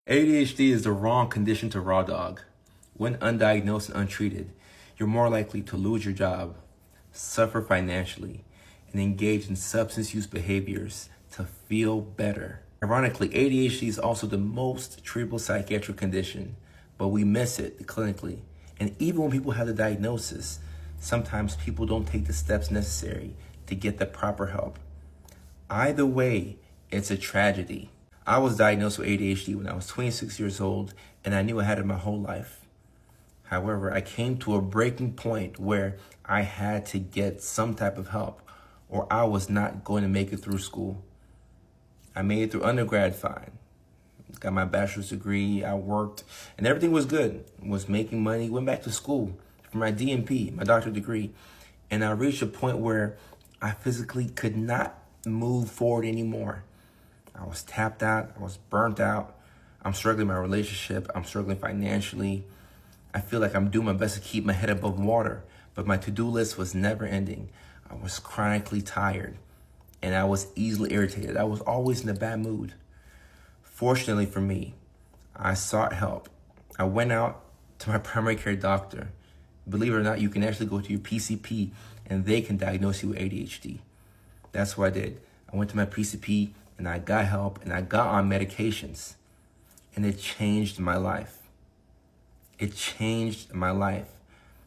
ADHD is the wrong condition to raw dog. When undiagnosed and untreated, you're more likely to lose your job, suffer financially, and engage in substance use behaviors to feel better. Ironically, ADHD is also the most treatable psychiatric condition, but we miss it clinically. And even when people have the diagnosis, sometimes people don't take the steps necessary to get the proper help. Either way, it's a tragedy. I was diagnosed with ADHD when I was 26 years old, and I knew I had it my whole life. However, I came to a breaking point where I had to get some type of help, or I was not going to make it through school. I made it through undergrad fine. Got my bachelor's degree, I worked, and everything was good. Was making money, went back to school for my DNP, my doctorate degree, and I reached a point where I physically could not move forward anymore. I was tapped out, I was burnt out. I'm struggling in my relationship, I'm struggling financially. I feel like I'm doing my best to keep my head above water, but my to-do list was never ending. I was chronically tired, and I was easily irritated. I was always in a bad mood. Fortunately for me, I sought help. I went out to my primary care doctor. Believe it or not, you can actually go to your PCP and they can diagnose you with ADHD. That's what I did. I went to my PCP and I got help and I got on medications, and it changed my life. It changed my life.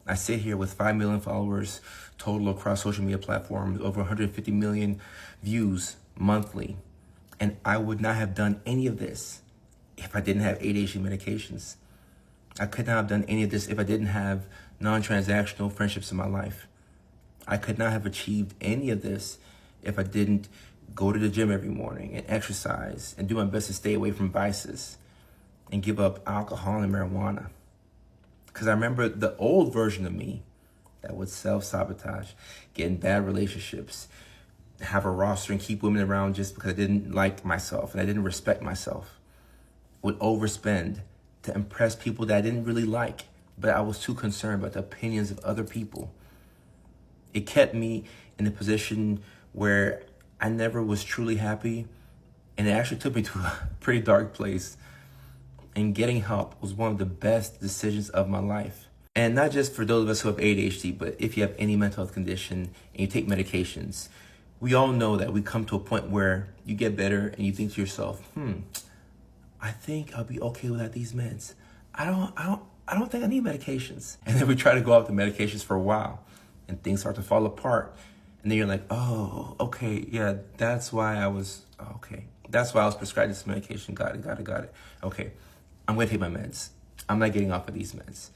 I sit here with 5 million followers total across social media platforms, over 150 million views monthly. And I would not have done any of this if I didn't have ADHD medications. I could not have done any of this if I didn't have non-transactional friendships in my life. I could not have achieved any of this if I didn't go to the gym every morning and exercise and do my best to stay away from vices and give up alcohol and marijuana. Because I remember the old version of me that would self-sabotage, get in bad relationships, have a roster and keep women around just because I didn't like myself and I didn't respect myself, would overspend to impress people that I didn't really like, but I was too concerned about the opinions of other people. It kept me in a position where I never was truly happy, and it actually took me to a pretty dark place. And getting help was one of the best decisions of my life. And not just for those of us who have ADHD, but if you have any mental health condition and you take medications, we all know that we come to a point where you get better and you think to yourself, I think I'll be okay without these meds. I don't think I need medications. And then we try to go off the medications for a while and things start to fall apart. And then you're like, oh, okay, yeah, that's why I was prescribed this medication. Got it. Okay, I'm gonna take my meds. I'm not getting off of these meds.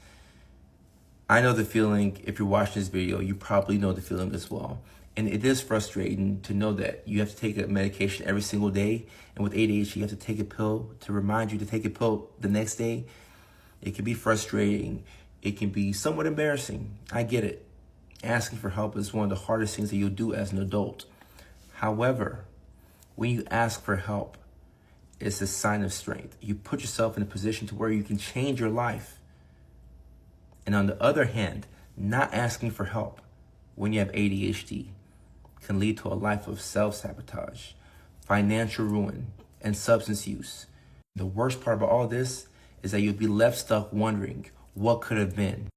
I know the feeling. If you're watching this video, you probably know the feeling as well. And it is frustrating to know that you have to take a medication every single day. And with ADHD, you have to take a pill to remind you to take a pill the next day. It can be frustrating. It can be somewhat embarrassing. I get it. Asking for help is one of the hardest things that you'll do as an adult. However, when you ask for help, it's a sign of strength. You put yourself in a position to where you can change your life. And on the other hand, not asking for help when you have ADHD can lead to a life of self-sabotage, financial ruin, and substance use. The worst part about all this is that you'll be left stuck wondering what could have been.